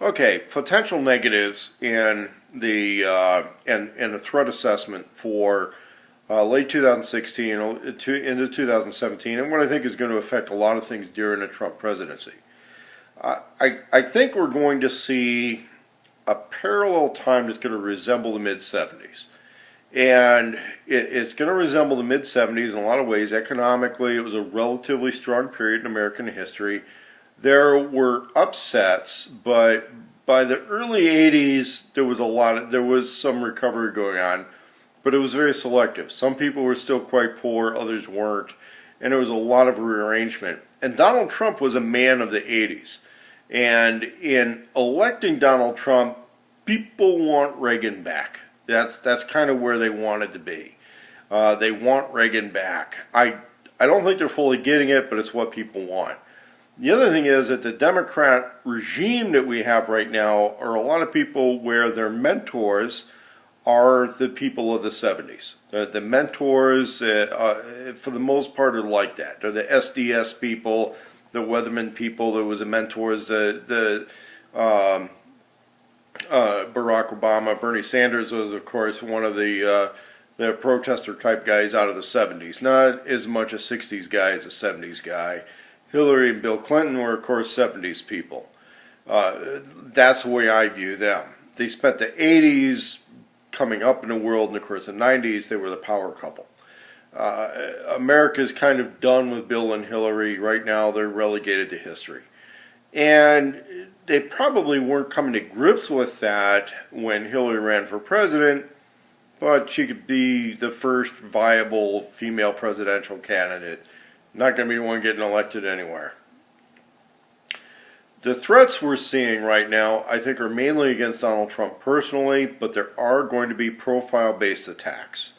Okay, potential negatives in the and the threat assessment for late 2016 into 2017, and what I think is going to affect a lot of things during the Trump presidency. I think we're going to see a parallel time that's going to resemble the mid 70s. And it's going to resemble the mid 70s in a lot of ways. Economically, it was a relatively strong period in American history. There were upsets, but by the early 80s, there was some recovery going on, but it was very selective. Some people were still quite poor, others weren't, and there was a lot of rearrangement. And Donald Trump was a man of the 80s. And in electing Donald Trump, people want Reagan back. That's kind of where they wanted to be. They want Reagan back. I don't think they're fully getting it, but it's what people want. The other thing is that the Democrat regime that we have right now are a lot of people where their mentors are the people of the 70s. The mentors, for the most part, are like that. They're the SDS people, the Weatherman people. There was a mentors, Barack Obama. Bernie Sanders was, of course, one of the protester type guys out of the 70s. Not as much a 60s guy as a 70s guy. Hillary and Bill Clinton were, of course, 70s people. That's the way I view them. They spent the 80s coming up in the world, and of course, the 90s, they were the power couple. America's kind of done with Bill and Hillary. Right now, they're relegated to history. And they probably weren't coming to grips with that when Hillary ran for president, but she could be the first viable female presidential candidate. Not going to be the one getting elected anywhere. The threats we're seeing right now, I think, are mainly against Donald Trump personally, but there are going to be profile-based attacks.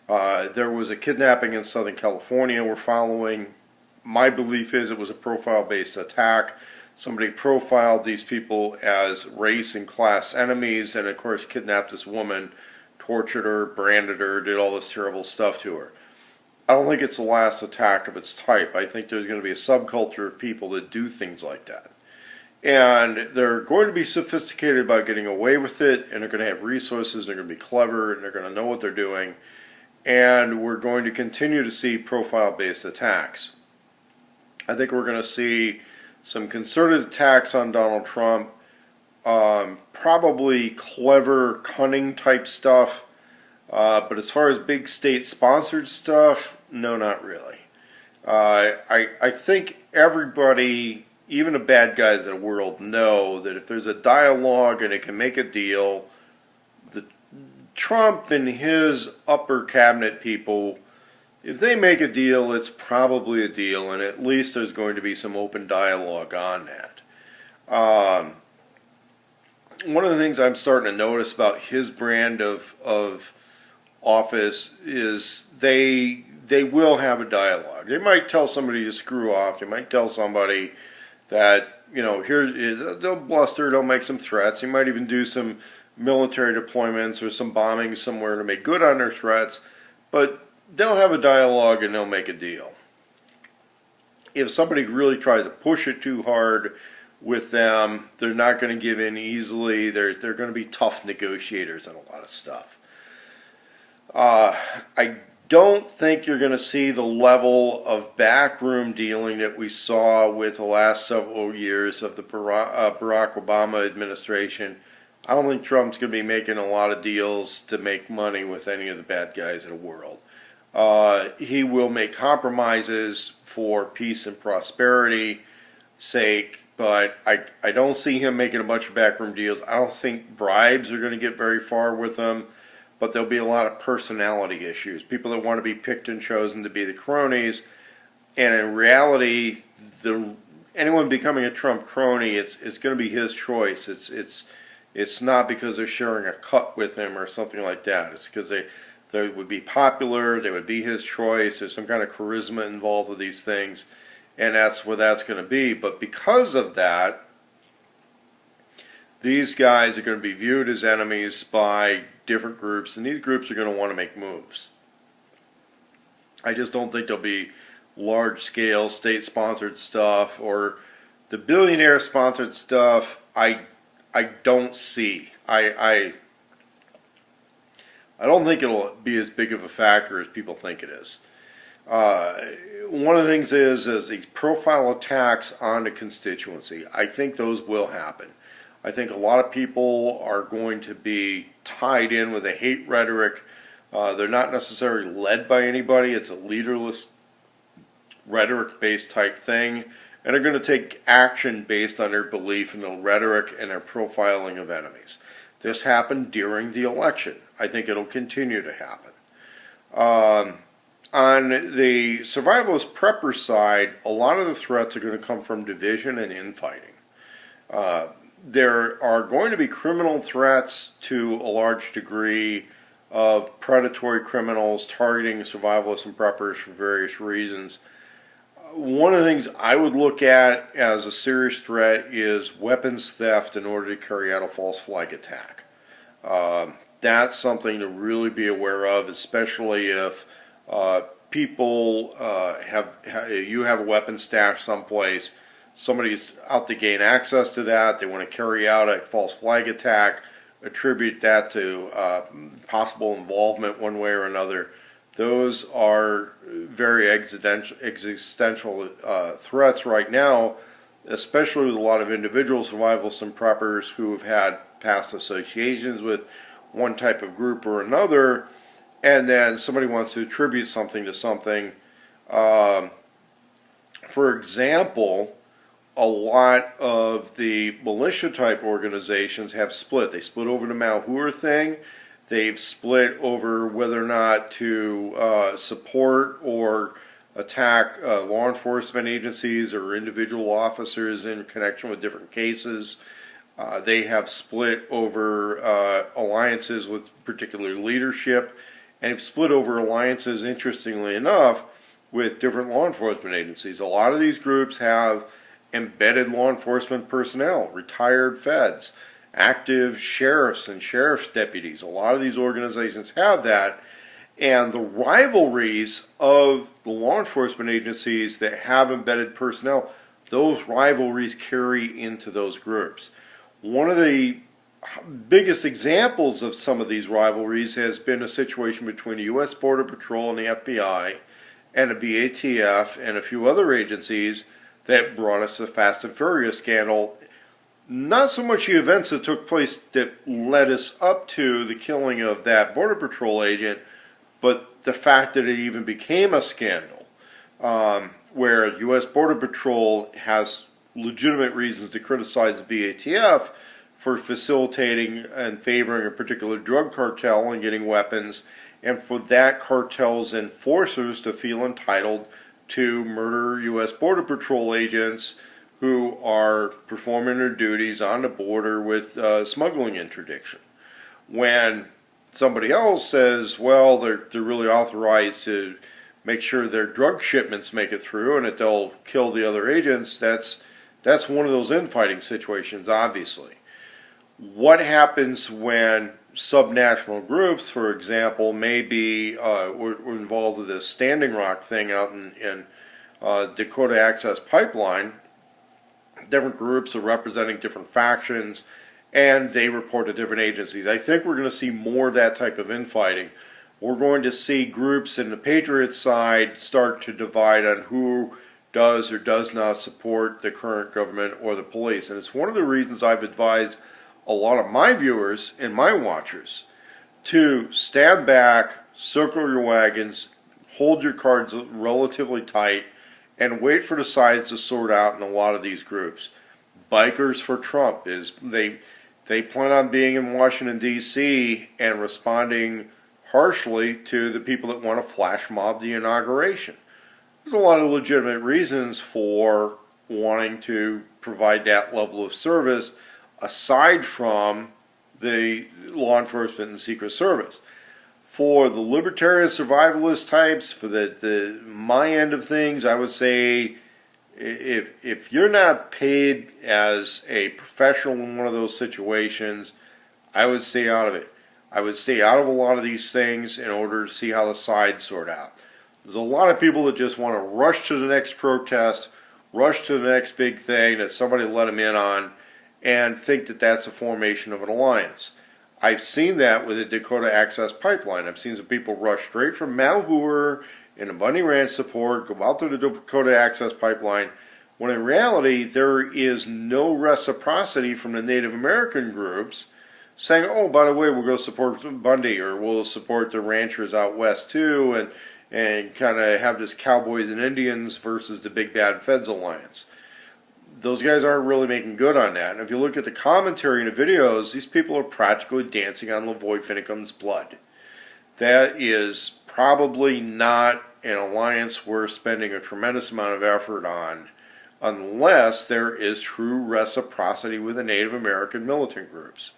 There was a kidnapping in Southern California we're following. My belief is it was a profile-based attack. Somebody profiled these people as race and class enemies, and of course kidnapped this woman, tortured her, branded her, did all this terrible stuff to her. I don't think it's the last attack of its type. I think there's going to be a subculture of people that do things like that. And they're going to be sophisticated about getting away with it, and they're going to have resources, they're going to be clever, and they're going to know what they're doing. And we're going to continue to see profile-based attacks. I think we're going to see some concerted attacks on Donald Trump, probably clever, cunning type stuff. But as far as big state-sponsored stuff, no, not really. I think everybody, even the bad guys in the world, know that if there's a dialogue and it can make a deal, Trump and his upper cabinet people, if they make a deal, it's probably a deal, and at least there's going to be some open dialogue on that. One of the things I'm starting to notice about his brand of office is they will have a dialogue. They might tell somebody to screw off. They might tell somebody that, they'll bluster, they'll make some threats. They might even do some military deployments or some bombings somewhere to make good on their threats. But they'll have a dialogue and they'll make a deal. If somebody really tries to push it too hard with them, they're not going to give in easily. They're going to be tough negotiators on a lot of stuff. I don't think you're going to see the level of backroom dealing that we saw with the last several years of the Barack Obama administration. I don't think Trump's going to be making a lot of deals to make money with any of the bad guys in the world. He will make compromises for peace and prosperity sake, but I don't see him making a bunch of backroom deals. I don't think bribes are going to get very far with him, but there'll be a lot of personality issues. People that want to be picked and chosen to be the cronies, and in reality, anyone becoming a Trump crony, it's going to be his choice. It's not because they're sharing a cut with him or something like that. It's because they would be popular, they would be his choice, there's some kind of charisma involved with these things, and that's where that's going to be. But because of that, these guys are going to be viewed as enemies by different groups, and these groups are going to want to make moves. I just don't think there'll be large-scale state-sponsored stuff, or the billionaire-sponsored stuff. I don't see. I don't think it'll be as big of a factor as people think it is. One of the things is these profile attacks on the constituency. I think those will happen. I think a lot of people are going to be tied in with a hate rhetoric. They're not necessarily led by anybody. It's a leaderless rhetoric-based type thing. And they're going to take action based on their belief in the rhetoric and their profiling of enemies. This happened during the election. I think it'll continue to happen. On the survivalist prepper side, a lot of the threats are going to come from division and infighting. There are going to be criminal threats to a large degree of predatory criminals targeting survivalists and preppers for various reasons. One of the things I would look at as a serious threat is weapons theft in order to carry out a false flag attack. That's something to really be aware of, especially if people you have a weapon stash someplace, somebody's out to gain access to that, they want to carry out a false flag attack, attribute that to possible involvement one way or another. Those are very existential threats right now, especially with a lot of individual survivalists and preppers who have had past associations with one type of group or another, and then somebody wants to attribute something to something. For example, a lot of the militia type organizations have split. They split over the Malheur thing. They've split over whether or not to support or attack law enforcement agencies or individual officers in connection with different cases. They have split over alliances with particular leadership, and have split over alliances, interestingly enough, with different law enforcement agencies. A lot of these groups have embedded law enforcement personnel, retired feds, active sheriffs and sheriff's deputies. A lot of these organizations have that, and the rivalries of the law enforcement agencies that have embedded personnel, those rivalries carry into those groups. One of the biggest examples of some of these rivalries has been a situation between the U.S. Border Patrol and the FBI and the BATF and a few other agencies that brought us the Fast and Furious scandal. Not so much the events that took place that led us up to the killing of that Border Patrol agent, but the fact that it even became a scandal, where U.S. Border Patrol has legitimate reasons to criticize the BATF for facilitating and favoring a particular drug cartel and getting weapons, and for that cartel's enforcers to feel entitled to murder U.S. Border Patrol agents who are performing their duties on the border with smuggling interdiction. When somebody else says, well, they're really authorized to make sure their drug shipments make it through and that they'll kill the other agents, that's one of those infighting situations, obviously. What happens when subnational groups, for example, may be were involved with this Standing Rock thing out in Dakota Access Pipeline? Different groups are representing different factions, and they report to different agencies. I think we're going to see more of that type of infighting. We're going to see groups in the Patriot side start to divide on who does or does not support the current government or the police. And it's one of the reasons I've advised a lot of my viewers and my watchers to stand back, circle your wagons, hold your cards relatively tight, and wait for the sides to sort out in a lot of these groups. Bikers for Trump is they plan on being in Washington, D.C. and responding harshly to the people that want to flash mob the inauguration. There's a lot of legitimate reasons for wanting to provide that level of service aside from the law enforcement and Secret Service. For the libertarian survivalist types, for my end of things, I would say if you're not paid as a professional in one of those situations, I would stay out of it. I would stay out of a lot of these things in order to see how the sides sort out. There's a lot of people that just want to rush to the next protest, rush to the next big thing that somebody let them in on, and think that that's a formation of an alliance. I've seen that with the Dakota Access Pipeline. I've seen some people rush straight from Malheur and Bundy Ranch support, go out to the Dakota Access Pipeline, when in reality there is no reciprocity from the Native American groups saying, oh, by the way, we'll go support Bundy, or we'll support the ranchers out west too, and kind of have this cowboys and Indians versus the big bad feds alliance. Those guys aren't really making good on that. And if you look at the commentary and the videos, these people are practically dancing on Lavoy Finnecum's blood. That is probably not an alliance worth spending a tremendous amount of effort on, unless there is true reciprocity with the Native American militant groups.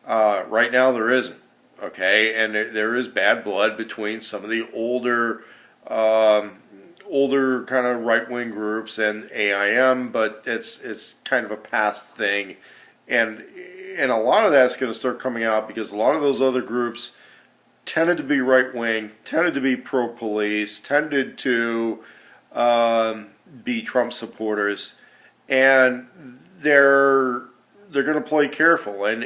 Right now there isn't, okay, and there is bad blood between some of the older kind of right-wing groups and AIM, but it's kind of a past thing, and a lot of that's going to start coming out because a lot of those other groups tended to be right-wing, tended to be pro-police, tended to be Trump supporters, and they're going to play careful. And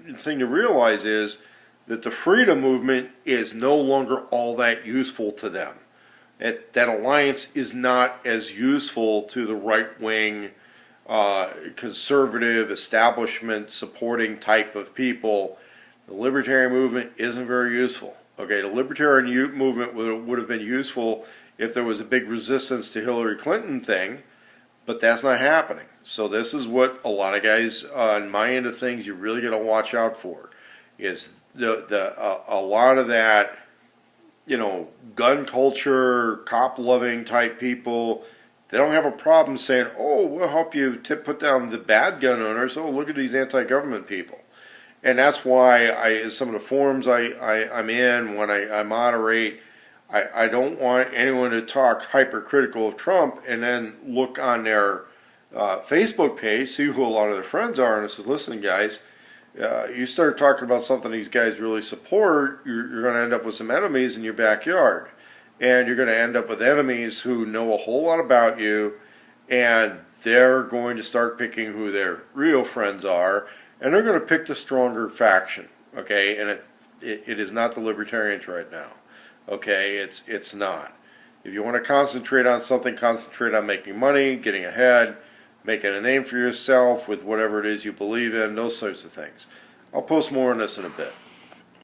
the thing to realize is that the freedom movement is no longer all that useful to them. That alliance is not as useful to the right-wing, conservative, establishment supporting type of people. The Libertarian movement isn't very useful. Okay, the Libertarian movement would have been useful if there was a big resistance to Hillary Clinton thing, but that's not happening. So this is what a lot of guys on my end of things you really got to watch out for, is a lot of that, you know, gun culture, cop-loving type people. They don't have a problem saying, oh, we'll help you put down the bad gun owners. Oh, look at these anti-government people. And that's why some of the forums I'm in, when I moderate, I don't want anyone to talk hypercritical of Trump and then look on their Facebook page, see who a lot of their friends are, and I said, listen, guys, you start talking about something these guys really support, you're going to end up with some enemies in your backyard. And you're going to end up with enemies who know a whole lot about you, and they're going to start picking who their real friends are, and they're going to pick the stronger faction, okay? And it is not the Libertarians right now, okay? It's not. If you want to concentrate on something, concentrate on making money, getting ahead, making a name for yourself with whatever it is you believe in, those sorts of things. I'll post more on this in a bit.